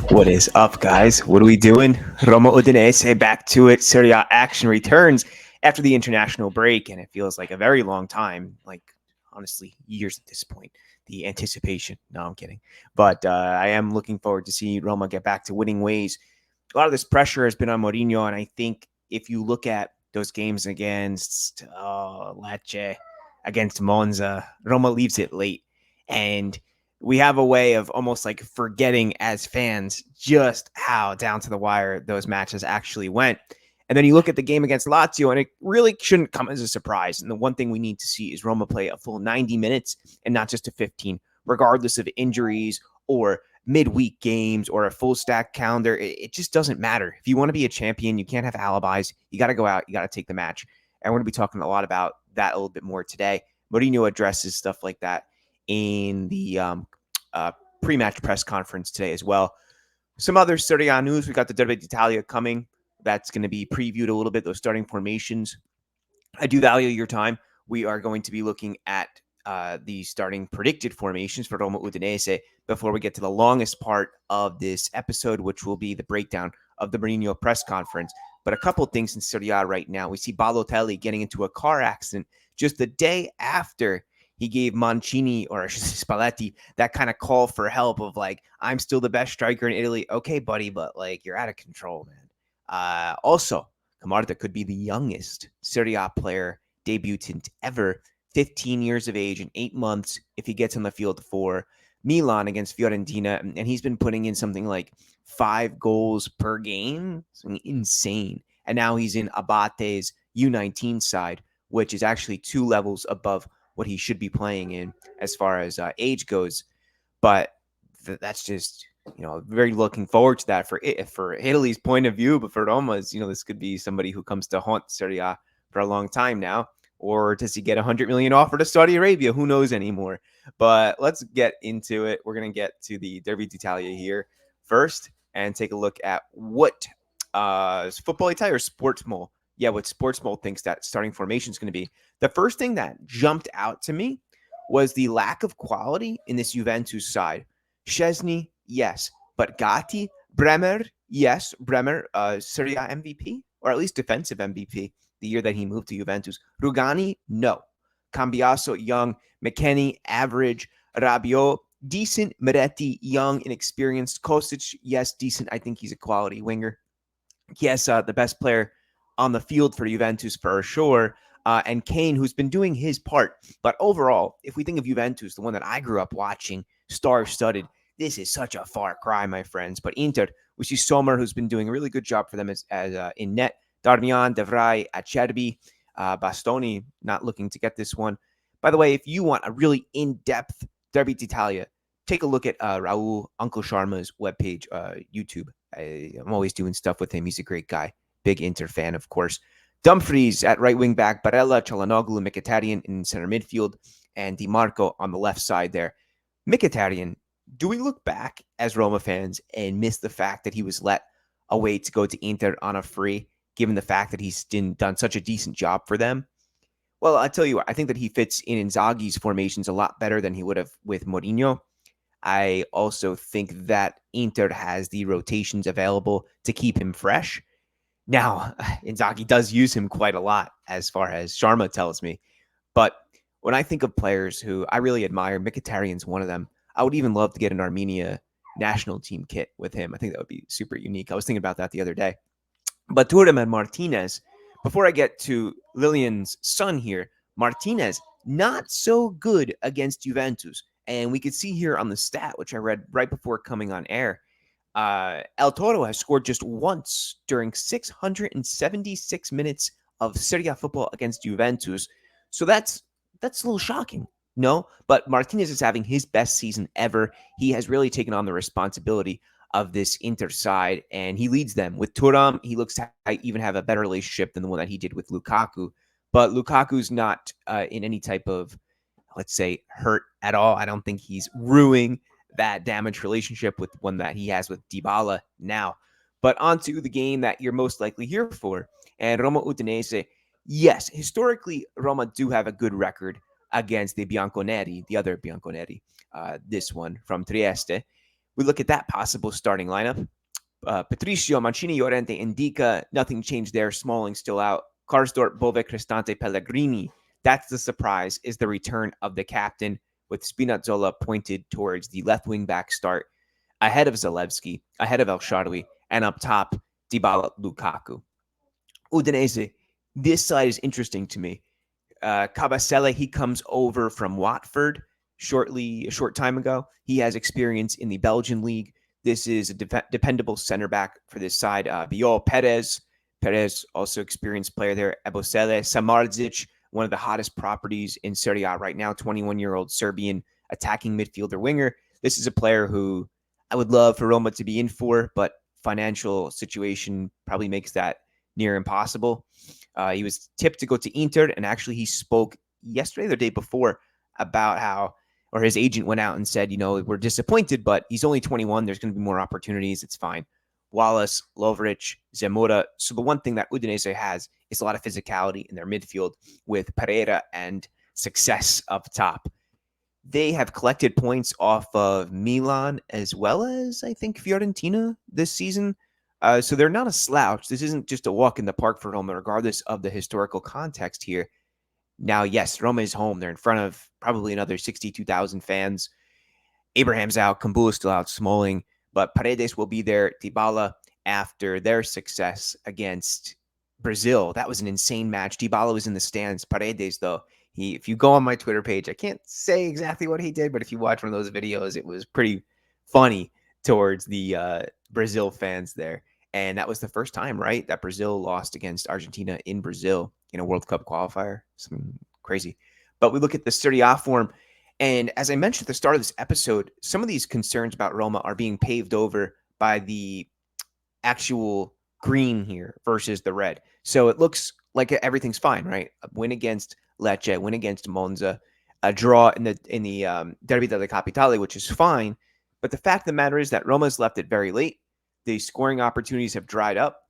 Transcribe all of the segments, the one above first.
What is up, guys? What are we doing? Roma Udinese back to it. Serie A action returns after the international break, and it feels like a very long time. Like, honestly, years at this point. The anticipation. No, I'm kidding. But I am looking forward to see Roma get back to winning ways. A lot of this pressure has been on Mourinho, and I think if you look at those games against Lecce, against Monza, Roma leaves it late. And we have a way of almost like forgetting as fans just how down to the wire those matches actually went. And then you look at the game against Lazio, and it really shouldn't come as a surprise. And the one thing we need to see is Roma play a full 90 minutes and not just a 15, regardless of injuries or midweek games or a full stack calendar. It just doesn't matter. If you want to be a champion, you can't have alibis. You got to go out. You got to take the match. And we're going to be talking a lot about that a little bit more today. Mourinho addresses stuff like that in the pre-match press conference today as well. Some other Serie A news. We got the Derby d'Italia coming. That's going to be previewed a little bit, those starting formations. I do value your time. We are going to be looking at the starting predicted formations for Roma Udinese before we get to the longest part of this episode, which will be the breakdown of the Mourinho press conference. But a couple of things in Serie A right now. We see Balotelli getting into a car accident just the day after he gave Mancini, or I should say Spalletti, that kind of call for help of like, I'm still the best striker in Italy. Okay, buddy, but like you're out of control, man. Also, Camarda could be the youngest Serie A player debutant ever, 15 years of age and 8 months if he gets on the field for Milan against Fiorentina. And he's been putting in something like 5 goals per game. Something insane. And now he's in Abate's U19 side, which is actually 2 levels above what he should be playing in as far as age goes. But that's just, very looking forward to that for Italy's point of view. But for Roma's, this could be somebody who comes to haunt Serie A for a long time now. Or does he get $100 million offer to Saudi Arabia? Who knows anymore? But let's get into it. We're going to get to the Derby d'Italia here first and take a look at what Football Italia or Sportsmole. Yeah, what Sportsmole thinks that starting formation is going to be. The first thing that jumped out to me was the lack of quality in this Juventus side. Szczesny, yes. But Gatti, Bremer, yes. Bremer, Serie A MVP, or at least defensive MVP the year that he moved to Juventus. Rugani, no. Cambiaso, young. McKennie, average. Rabiot, decent. Moretti, young, inexperienced. Kostic, yes, decent. I think he's a quality winger. Yes, the best player on the field for Juventus for sure. And Kane, who's been doing his part. But overall, if we think of Juventus, the one that I grew up watching, star-studded, this is such a far cry, my friends. But Inter, we see Sommer, who's been doing a really good job for them as in net. Darmian, De Vrij, Acerbi, Bastoni, not looking to get this one. By the way, if you want a really in-depth Derby d'Italia, take a look at Raul Uncle Sharma's webpage, YouTube. I'm always doing stuff with him. He's a great guy. Big Inter fan, of course. Dumfries at right wing back, Barella, Çalhanoğlu, Mkhitaryan in center midfield, and Di Marco on the left side there. Mkhitaryan, do we look back as Roma fans and miss the fact that he was let away to go to Inter on a free, given the fact that he's done such a decent job for them? Well, I tell you what, I think that he fits in Inzaghi's formations a lot better than he would have with Mourinho. I also think that Inter has the rotations available to keep him fresh. Now, Inzaghi does use him quite a lot, as far as Sharma tells me. But when I think of players who I really admire, Mkhitaryan's one of them. I would even love to get an Armenia national team kit with him. I think that would be super unique. I was thinking about that the other day. But Thuram and Martinez, before I get to Lillian's son here, Martinez, not so good against Juventus. And we could see here on the stat, which I read right before coming on air, El Toro has scored just once during 676 minutes of Serie A football against Juventus. So that's a little shocking, no? But Martinez is having his best season ever. He has really taken on the responsibility of this Inter side, and he leads them. With Thuram, he looks to even have a better relationship than the one that he did with Lukaku. But Lukaku's not in any type of, let's say, hurt at all. I don't think he's ruining that damaged relationship with one that he has with Dybala now. But onto the game that you're most likely here for. And Roma Udinese, yes, historically, Roma do have a good record against the Bianconeri, the other Bianconeri, this one from Trieste. We look at that possible starting lineup. Patricio, Mancini, Llorente, Indica, nothing changed there. Smalling still out. Karsdorp, Bove, Cristante, Pellegrini. That's the surprise, is the return of the captain, with Spinazzola pointed towards the left wing back start, ahead of Zalewski, ahead of El Shaarawy, and up top, Dybala, Lukaku. Udinese, this side is interesting to me. Kabasele, he comes over from Watford a short time ago. He has experience in the Belgian league. This is a dependable center back for this side. Biol Perez, also experienced player there. Ebosele, Samardzic, one of the hottest properties in Serie A right now, 21-year-old Serbian attacking midfielder winger. This is a player who I would love for Roma to be in for, but financial situation probably makes that near impossible. He was tipped to go to Inter, and actually he spoke yesterday or the day before about how, or his agent went out and said, we're disappointed, but he's only 21. There's going to be more opportunities. It's fine. Wallace, Lovric, Zamora. So the one thing that Udinese has is a lot of physicality in their midfield with Pereira and success up top. They have collected points off of Milan as well as, I think, Fiorentina this season. So they're not a slouch. This isn't just a walk in the park for Roma, regardless of the historical context here. Now, yes, Roma is home. They're in front of probably another 62,000 fans. Abraham's out. Kumbu's still out. Smalling. But Paredes will be there. Dybala, after their success against Brazil. That was an insane match. Dybala was in the stands. Paredes, though, if you go on my Twitter page, I can't say exactly what he did, but if you watch one of those videos, it was pretty funny towards the Brazil fans there. And that was the first time, right, that Brazil lost against Argentina in Brazil in a World Cup qualifier. Something crazy. But we look at the Serie A form, and as I mentioned at the start of this episode, some of these concerns about Roma are being paved over by the actual green here versus the red. So it looks like everything's fine, right? A win against Lecce, win against Monza, a draw in the Derby delle Capitale, which is fine. But the fact of the matter is that Roma's left it very late. The scoring opportunities have dried up.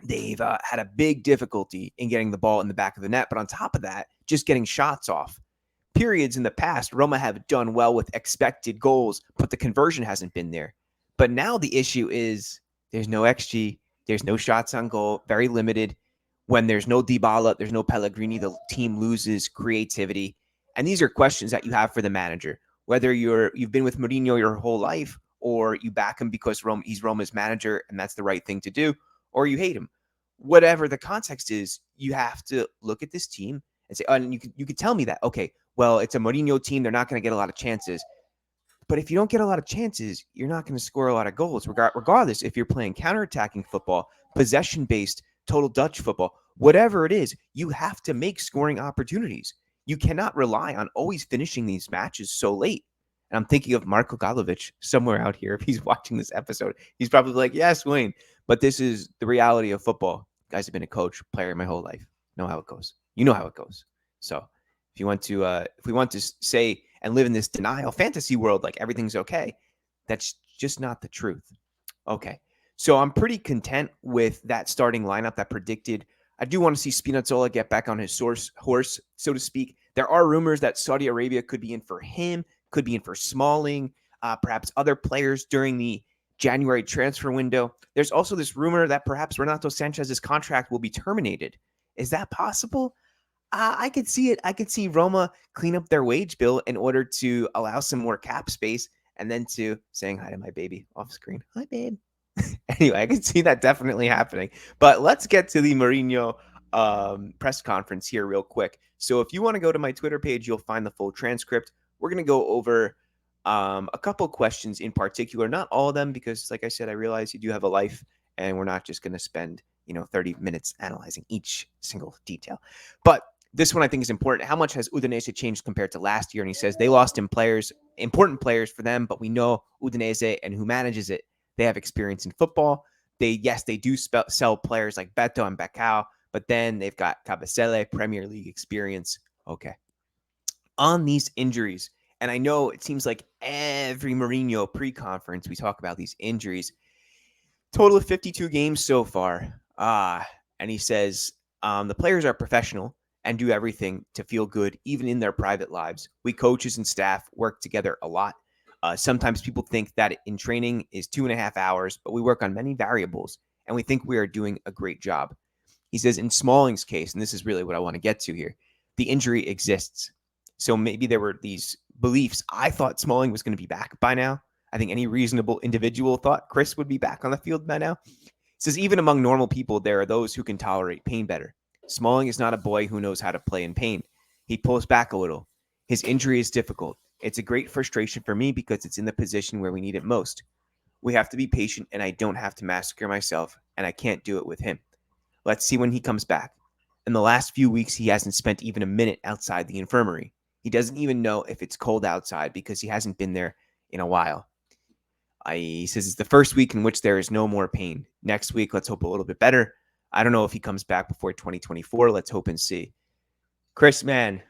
They've had a big difficulty in getting the ball in the back of the net. But on top of that, just getting shots off. Periods in the past, Roma have done well with expected goals, but the conversion hasn't been there. But now the issue is there's no XG, there's no shots on goal, very limited. When there's no Dybala, there's no Pellegrini, the team loses creativity. And these are questions that you have for the manager. Whether you've been with Mourinho your whole life, or you back him because he's Roma's manager and that's the right thing to do, or you hate him. Whatever the context is, you have to look at this team and say, and you could tell me that, okay, well, it's a Mourinho team. They're not going to get a lot of chances. But if you don't get a lot of chances, you're not going to score a lot of goals. Regardless, if you're playing counterattacking football, possession-based, total Dutch football, whatever it is, you have to make scoring opportunities. You cannot rely on always finishing these matches so late. And I'm thinking of Marko Galovic somewhere out here. If he's watching this episode, he's probably like, yes, Wayne. But this is the reality of football. Guys, have been a coach, player my whole life. Know how it goes. You know how it goes. So if we want to say and live in this denial fantasy world like everything's okay, that's just not the truth. Okay, so I'm pretty content with that starting lineup that predicted. I do want to see Spinazzola get back on his horse, so to speak. There are rumors that Saudi Arabia could be in for him, could be in for Smalling, perhaps other players during the January transfer window. There's also this rumor that perhaps Renato Sanchez's contract will be terminated. Is that possible? I could see it. I could see Roma clean up their wage bill in order to allow some more cap space, and then to saying hi to my baby off screen. Hi, babe. Anyway, I can see that definitely happening. But let's get to the Mourinho press conference here real quick. So if you want to go to my Twitter page, you'll find the full transcript. We're going to go over a couple questions in particular, not all of them, because like I said, I realize you do have a life and we're not just going to spend 30 minutes analyzing each single detail. But this one I think is important. How much has Udinese changed compared to last year? And he says they lost important players for them, but we know Udinese and who manages it, they have experience in football. They do sell players like Beto and Becao, but then they've got Cabecele, Premier League experience. Okay. On these injuries, and I know it seems like every Mourinho pre-conference we talk about these injuries. Total of 52 games so far. And he says the players are professional and do everything to feel good, even in their private lives. We coaches and staff work together a lot. Sometimes people think that in training is 2.5 hours, but we work on many variables, and we think we are doing a great job. He says in Smalling's case, and this is really what I want to get to here, the injury exists. So maybe there were these beliefs. I thought Smalling was going to be back by now. I think any reasonable individual thought Chris would be back on the field by now. He says even among normal people, there are those who can tolerate pain better. Smalling is not a boy who knows how to play in pain. He pulls back a little. His injury is difficult. It's a great frustration for me because it's in the position where we need it most. We have to be patient, and I don't have to massacre myself, and I can't do it with him. Let's see when he comes back. In the last few weeks, he hasn't spent even a minute outside the infirmary. He doesn't even know if it's cold outside because he hasn't been there in a while. He says it's the first week in which there is no more pain. Next week, let's hope a little bit better. I don't know if he comes back before 2024. Let's hope and see. Chris, man,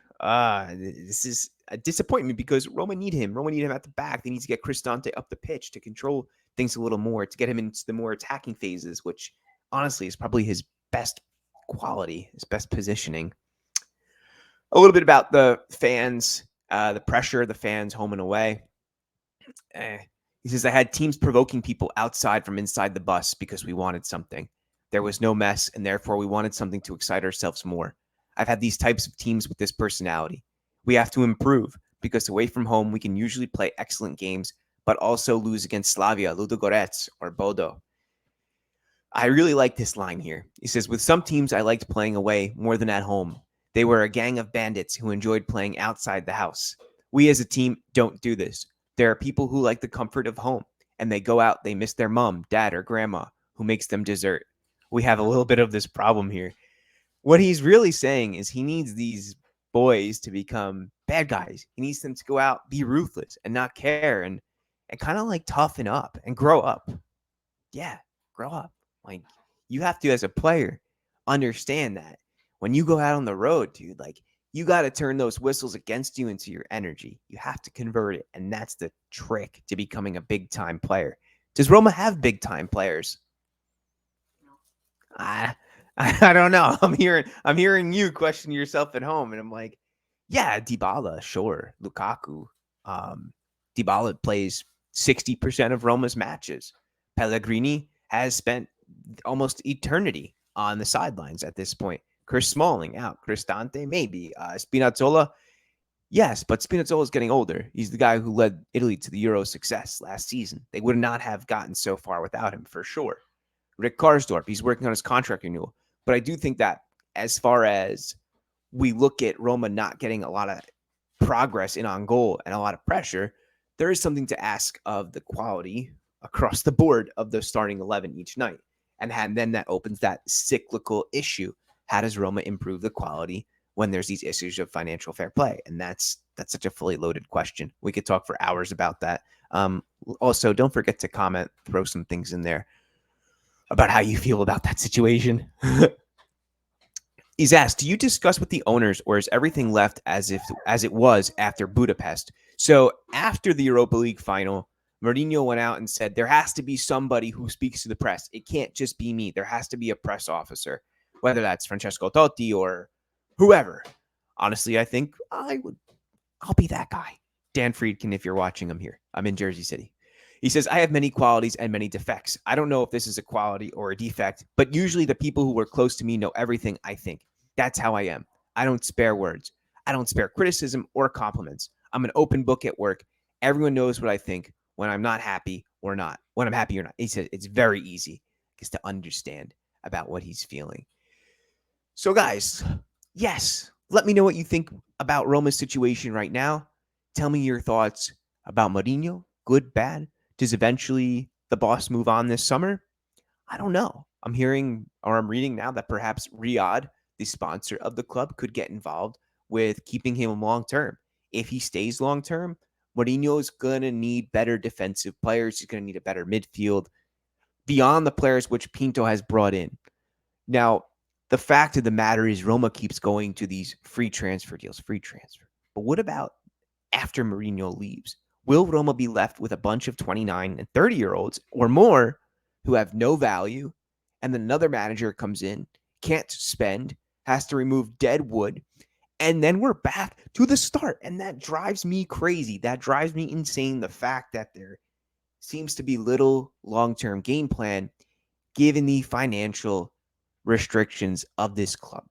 this is a disappointment because Roma need him. Roma need him at the back. They need to get Cristante up the pitch to control things a little more, to get him into the more attacking phases, which honestly is probably his best quality, his best positioning. A little bit about the fans, the pressure of the fans home and away. He says, I had teams provoking people outside from inside the bus because we wanted something. There was no mess, and therefore we wanted something to excite ourselves more. I've had these types of teams with this personality. We have to improve because away from home, we can usually play excellent games, but also lose against Slavia, Ludogorets, or Bodo. I really like this line here. He says, with some teams, I liked playing away more than at home. They were a gang of bandits who enjoyed playing outside the house. We as a team don't do this. There are people who like the comfort of home, and they go out, they miss their mom, dad, or grandma, who makes them dessert. We have a little bit of this problem here. What he's really saying is he needs these boys to become bad guys. He needs them to go out, be ruthless, and not care, and kind of like toughen up and grow up. Yeah, grow up. Like, you have to, as a player, understand that when you go out on the road, dude, like, you got to turn those whistles against you into your energy. You have to convert it, and that's the trick to becoming a big-time player. Does Roma have big-time players? I don't know. I'm hearing you question yourself at home, and I'm like, yeah, Dybala, sure. Lukaku. Dybala plays 60% of Roma's matches. Pellegrini has spent almost eternity on the sidelines at this point. Chris Smalling out. Cristante, maybe. Spinazzola, yes, but Spinazzola's getting older. He's the guy who led Italy to the Euro success last season. They would not have gotten so far without him, for sure. Rick Karsdorp, he's working on his contract renewal. But I do think that as far as we look at Roma not getting a lot of progress in on goal and a lot of pressure, there is something to ask of the quality across the board of the starting 11 each night. And then that opens that cyclical issue. How does Roma improve the quality when there's these issues of financial fair play? And that's such a fully loaded question. We could talk for hours about that. Also, don't forget to comment, throw some things in there about how you feel about that situation. He's asked, do you discuss with the owners, or is everything left as it was after Budapest? So after the Europa League final, Mourinho went out and said, there has to be somebody who speaks to the press. It can't just be me. There has to be a press officer, whether that's Francesco Totti or whoever. Honestly, I think I'll be that guy. Dan Friedkin, if you're watching, I'm here. I'm in Jersey City. He says, I have many qualities and many defects. I don't know if this is a quality or a defect, but usually the people who are close to me know everything I think. That's how I am. I don't spare words. I don't spare criticism or compliments. I'm an open book at work. Everyone knows what I think when I'm not happy or not, when I'm happy or not. He says it's very easy just to understand about what he's feeling. So guys, yes, let me know what you think about Roma's situation right now. Tell me your thoughts about Mourinho. Good, bad? Does eventually the boss move on this summer? I don't know. I'm reading now that perhaps Riyadh, the sponsor of the club, could get involved with keeping him long-term. If he stays long-term, Mourinho is going to need better defensive players. He's going to need a better midfield beyond the players which Pinto has brought in. Now, the fact of the matter is Roma keeps going to these free transfer deals, But what about after Mourinho leaves? Will Roma be left with a bunch of 29 and 30-year-olds or more who have no value, and then another manager comes in, can't spend, has to remove dead wood, And then we're back to the start. And that drives me crazy. That drives me insane. The fact that there seems to be little long-term game plan given the financial restrictions of this club.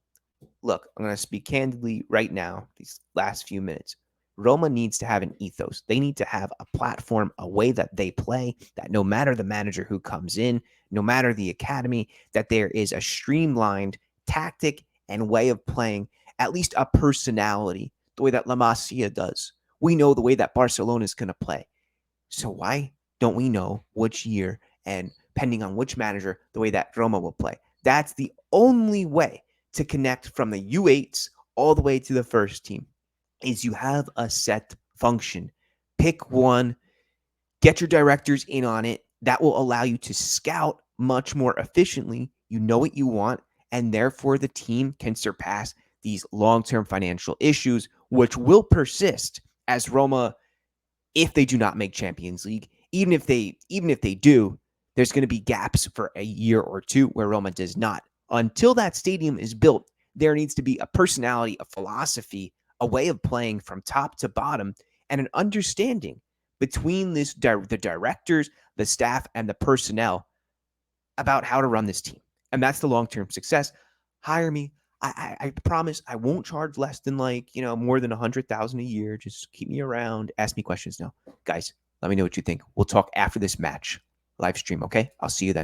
Look, I'm going to speak candidly right now, these last few minutes. Roma needs to have an ethos. They need to have a platform, a way that they play, that no matter the manager who comes in, no matter the academy, that there is a streamlined tactic and way of playing, at least a personality, the way that La Masia does. We know the way that Barcelona is going to play. So why don't we know which year and depending on which manager, the way that Roma will play? That's the only way to connect from the U8s all the way to the first team is you have a set function. Pick one, get your directors in on it. That will allow you to scout much more efficiently. You know what you want, and therefore the team can surpass these long-term financial issues, which will persist as Roma, if they do not make Champions League, even if they do, there's going to be gaps for a year or two where Roma does not. Until that stadium is built, there needs to be a personality, a philosophy, a way of playing from top to bottom, and an understanding between the directors, the staff, and the personnel about how to run this team. And that's the long-term success. Hire me. I promise I won't charge less than more than 100,000 a year. Just keep me around. Ask me questions now. Guys, let me know what you think. We'll talk after this match live stream. Okay. I'll see you then.